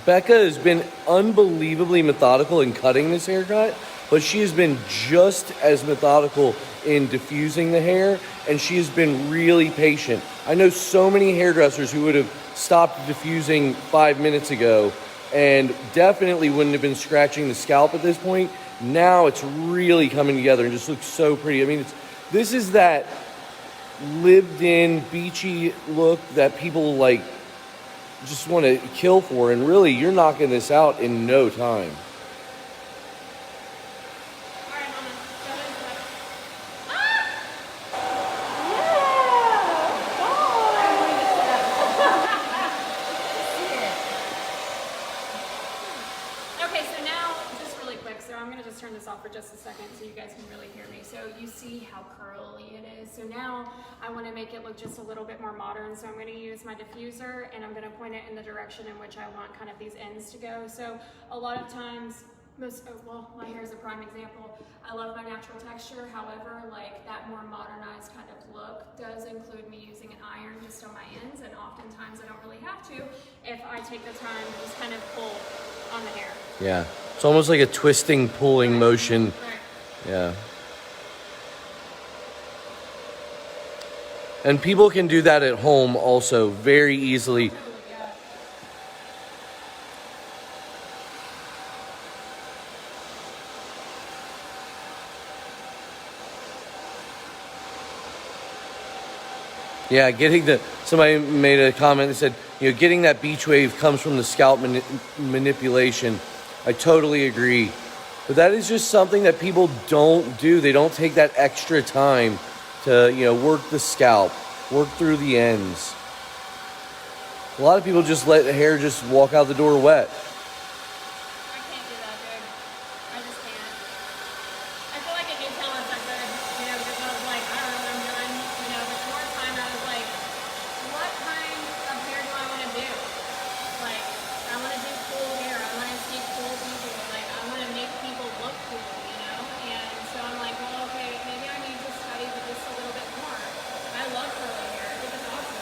Becca has been unbelievably methodical in cutting this haircut, but she has been just as methodical in diffusing the hair, and she has been really patient. I know so many hairdressers who would have stopped diffusing 5 minutes ago and definitely wouldn't have been scratching the scalp at this point. Now it's really coming together and just looks so pretty. I mean, this is that lived in beachy look that people like just want to kill for, and really you're knocking this out in no time. Turn this off for just a second so you guys can really hear me. So you see how curly it is. So now I want to make it look just a little bit more modern. So I'm going to use my diffuser and I'm going to point it in the direction in which I want kind of these ends to go. So a lot of times, my hair is a prime example. I love my natural texture. However, like that more modernized kind of look does include me using an iron just on my ends, and oftentimes I don't really have to if I take the time to just kind of pull on the hair. Yeah, it's almost like a twisting, pulling motion. Yeah. And people can do that at home also very easily. Yeah, somebody made a comment that said, getting that beach wave comes from the scalp manipulation. I totally agree. But that is just something that people don't do. They don't take that extra time to, work the scalp, work through the ends. A lot of people just let the hair just walk out the door wet. I can't do that, dude. I just can't. I feel like if you tell us I could, because I was like, I don't know what I'm doing. Before time I was like, what kind of hair do I want to do? Like, I want to do cool hair. I want to see cool people. Like, I want to make people look cool, And so I'm like, well, okay, maybe I need to study just a little bit more. I love curly hair. I think it's awesome.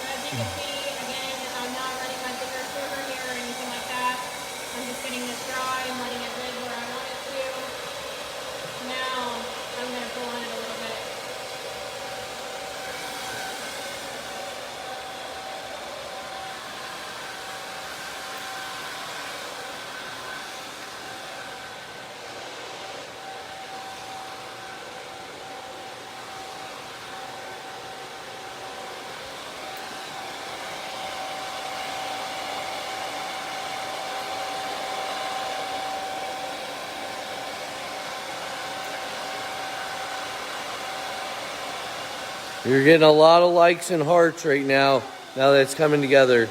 As you can see, again, I'm not running my fingers through her hair or anything like that. I'm just getting this dry and letting it rid where I want it to. Now, I'm going to pull on it a little bit. You're getting a lot of likes and hearts right now that it's coming together.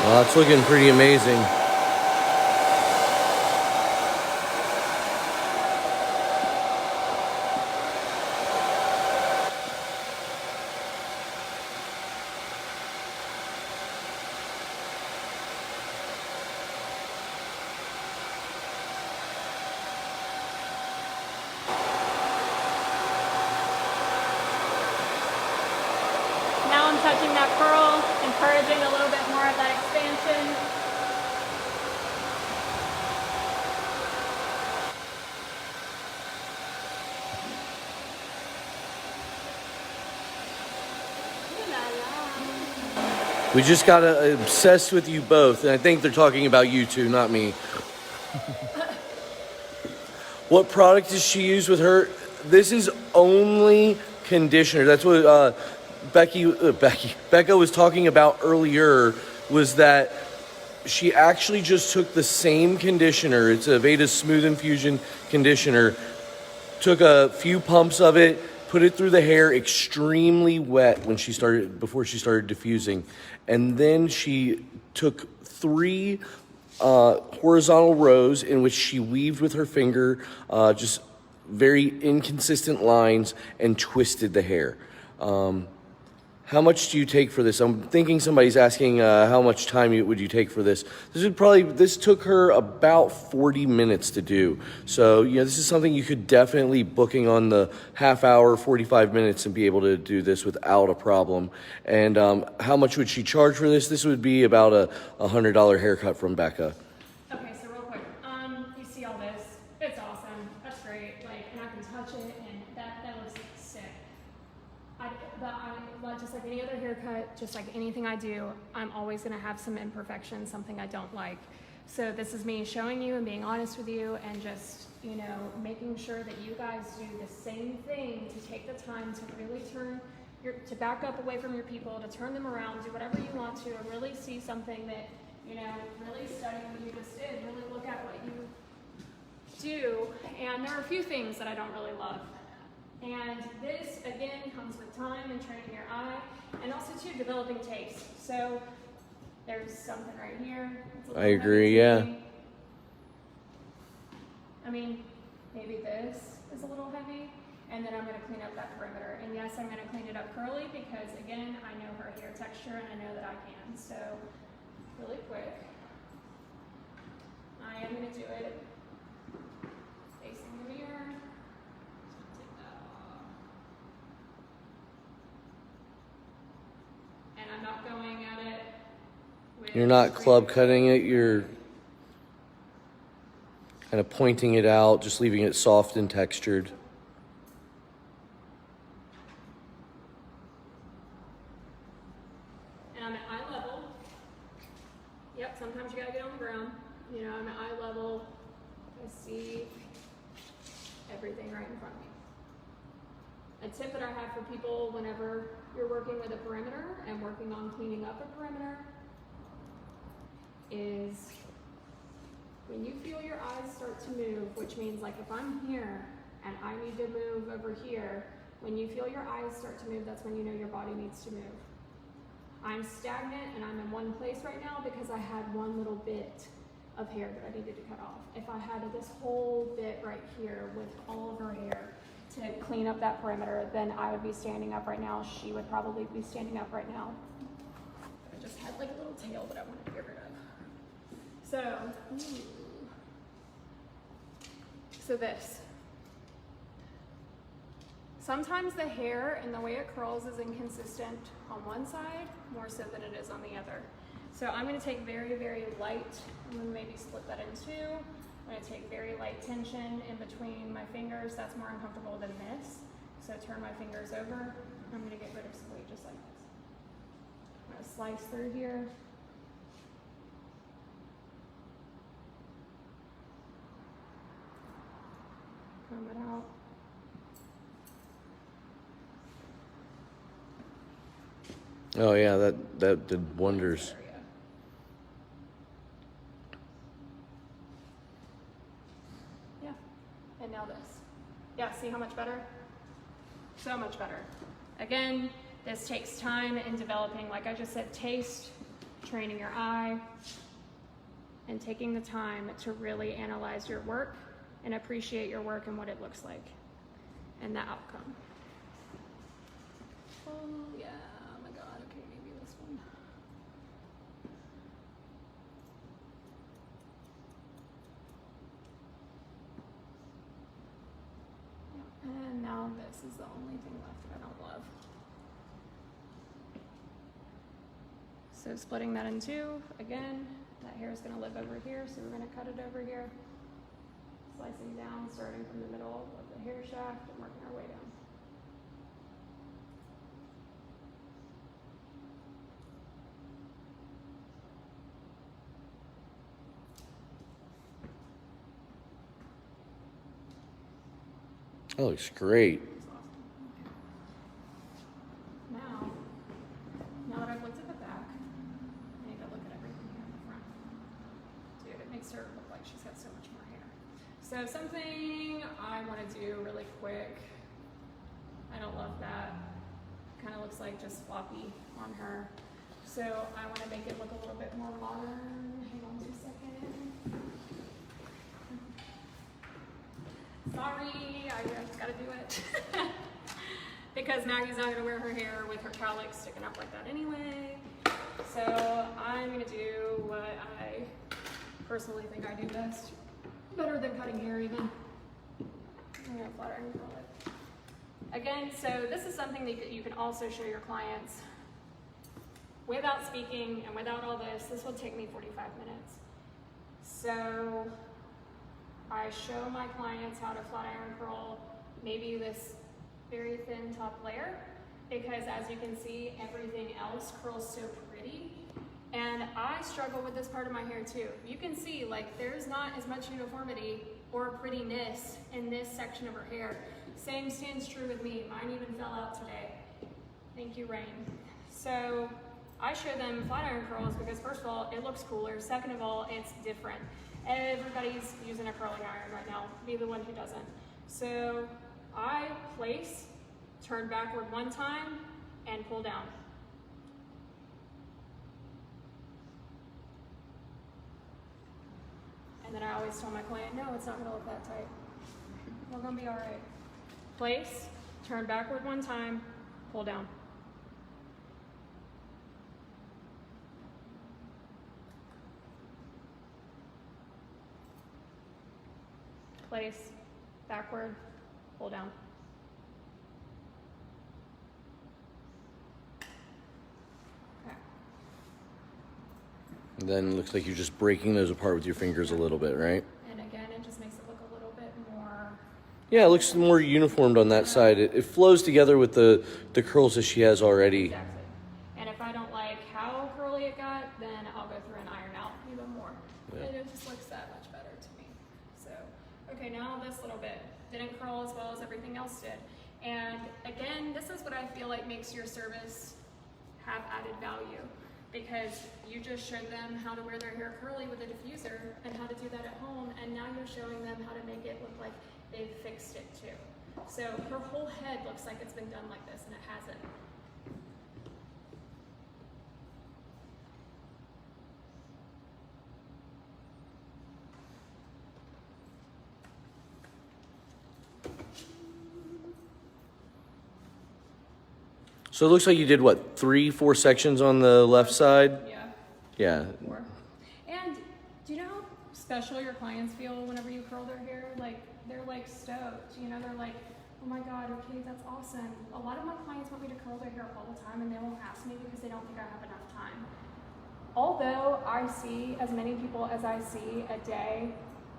Well, it's looking pretty amazing. Now I'm touching that curl, encouraging a little bit more of that expansion. We just got obsessed with you both, and I think they're talking about you two, not me. What product does she use with her? This is only conditioner. That's what Becca was talking about earlier, was that she actually just took the same conditioner. It's a Veda Smooth Infusion conditioner. Took a few pumps of it, put it through the hair, extremely wet before she started diffusing, and then she took 3 horizontal rows in which she weaved with her finger, just very inconsistent lines, and twisted the hair. How much do you take for this? I'm thinking somebody's asking how much time would you take for this. This took her about 40 minutes to do. So, this is something you could definitely booking on the half hour, 45 minutes and be able to do this without a problem. And how much would she charge for this? This would be about a $100 haircut from Becca. Okay, so real quick, you see all this? It's awesome. That's great. And I can touch it, and that looks sick. But just like any other haircut, just like anything I do, I'm always going to have some imperfections, something I don't like. So this is me showing you and being honest with you, and just, making sure that you guys do the same thing, to take the time to really to back up away from your people, to turn them around, do whatever you want to, and really see something that, really study what you just did, really look at what you do. And there are a few things that I don't really love. And this, again, comes with time and training your eye, and also, too, developing taste. So there's something right here. I agree, yeah. I mean, maybe this is a little heavy, and then I'm going to clean up that perimeter. And yes, I'm going to clean it up curly because, again, I know her hair texture, and I know that I can. So really quick, I am going to do it facing the mirror. I'm not going at it with... You're not club cutting it, you're kind of pointing it out, just leaving it soft and textured. And I'm at eye level. Yep, sometimes you gotta get on the ground. I'm at eye level. I see everything right in front of me. A tip that I have for people whenever you're working with a perimeter and working on cleaning up a perimeter is when you feel your eyes start to move, which means like if I'm here and I need to move over here, when you feel your eyes start to move, that's when you know your body needs to move. I'm stagnant and I'm in one place right now because I had one little bit of hair that I needed to cut off. If I had this whole bit right here with all of her hair to clean up that perimeter, then I would be standing up right now. She would probably be standing up right now. I just had like a little tail that I wanted to get rid of. So this. Sometimes the hair and the way it curls is inconsistent on one side more so than it is on the other. So I'm going to take very, very light, I'm going to maybe split that in two. I'm going to take very light tension in between my fingers. That's more uncomfortable than this. So turn my fingers over. I'm going to get rid of some weight just like this. I'm going to slice through here. Comb it out. Oh yeah, that did wonders. Yeah, and now this. Yeah, see how much better? So much better. Again, this takes time in developing, like I just said, taste, training your eye, and taking the time to really analyze your work and appreciate your work and what it looks like and the outcome. Oh yeah. Okay, maybe this one. Yeah. And now this is the only thing left that I don't love. So splitting that in two, again, that hair is going to live over here, so we're going to cut it over here. Slicing down, starting from the middle of the hair shaft and working our way down. That looks great. Now that I've looked at the back, I need to look at everything here in the front. makes her look like she's got so much more hair. So something I want to do really quick. I don't love that. Kind of looks like just floppy on her. So I want to make it look a little bit more modern. Hang on 2 seconds. Sorry, I just got to do it. Because Maggie's not going to wear her hair with her cowlicks sticking up like that anyway. So I'm going to do what I personally think I do best. Better than cutting hair even. I'm going to flat iron curl it. Again, so this is something that you can also show your clients without speaking and without all this. This will take me 45 minutes. So I show my clients how to flat iron curl maybe this very thin top layer, because as you can see, everything else curls so pretty. And I struggle with this part of my hair too. You can see, like, there's not as much uniformity or prettiness in this section of her hair. Same stands true with me. Mine even fell out today. Thank you, Rain. So I show them flat iron curls because first of all, it looks cooler. Second of all, it's different. Everybody's using a curling iron right now. Be the one who doesn't. So I place, turn backward one time, and pull down. And then I always tell my client, no, it's not gonna look that tight. We're gonna be all right. Place, turn backward one time, pull down. Place, backward, pull down. Okay. Then it looks like you're just breaking those apart with your fingers a little bit, right? And again, it just makes it look a little bit more. Yeah, it looks more uniformed on that side. It flows together with the curls that she has already. Exactly. And if I don't like how curly it got, then I'll go through and iron out even more. Yeah. And it just looks that much better to me. So, okay, now this little bit didn't curl as well as everything else did. And again, this is what I feel like makes your service have added value, because you just showed them how to wear their hair curly with a diffuser and how to do that at home, and now you're showing them how to make it look like they've fixed it too. So her whole head looks like it's been done like this, and it hasn't. So it looks like you did what, 3-4 sections on the left side? Yeah. Yeah. More. And do you know how special your clients feel whenever you curl their hair? Like, they're like stoked, you know, they're like, oh my God, okay, that's awesome. A lot of my clients want me to curl their hair all the time, and they won't ask me because they don't think I have enough time. Although I see as many people as I see a day,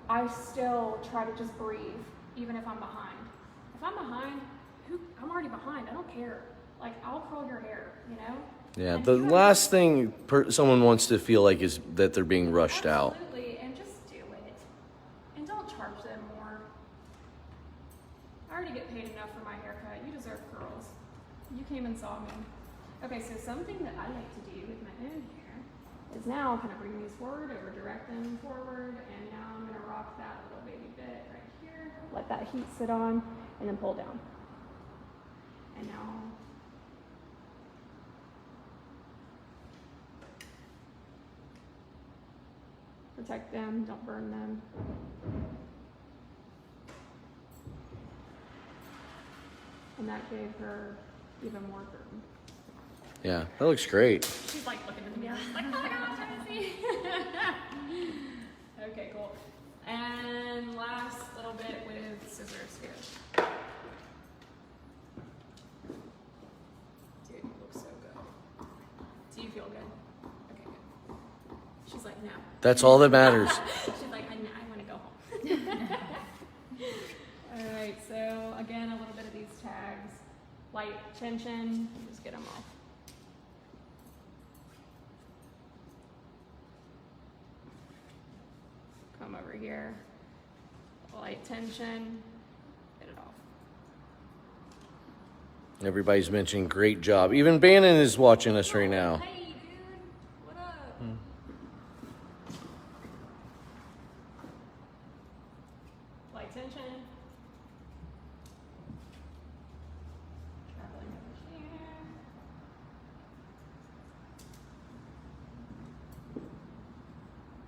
I still try to just breathe, even if I'm behind. If I'm behind, I'm already behind, I don't care. Like, I'll curl your hair, you know? Yeah, And the you know, last thing someone wants to feel like is that they're being rushed out. absolutely, and just do it. And don't charge them more. I already get paid enough for my haircut. You deserve curls. You came and saw me. Okay, so something that I like to do with my own hair is now kind of bring these forward or direct them forward, and now I'm gonna rock that little baby bit right here. Let that heat sit on, and then pull down. And now protect them, don't burn them. And that gave her even more burden. Yeah, that looks great. She's like looking at me, like, oh my gosh, I see. Okay, cool. And last little bit with scissors here. Dude, you look so good. Do you feel good? Okay, good. She's like, no. That's all that matters. She's like, I want to go home. All right, so again, a little bit of these tags. Light chin, just get them off. Come over here, light tension, get it off. Everybody's mentioning great job. Even Bannon is watching us right now. Hey, dude, what up? attention.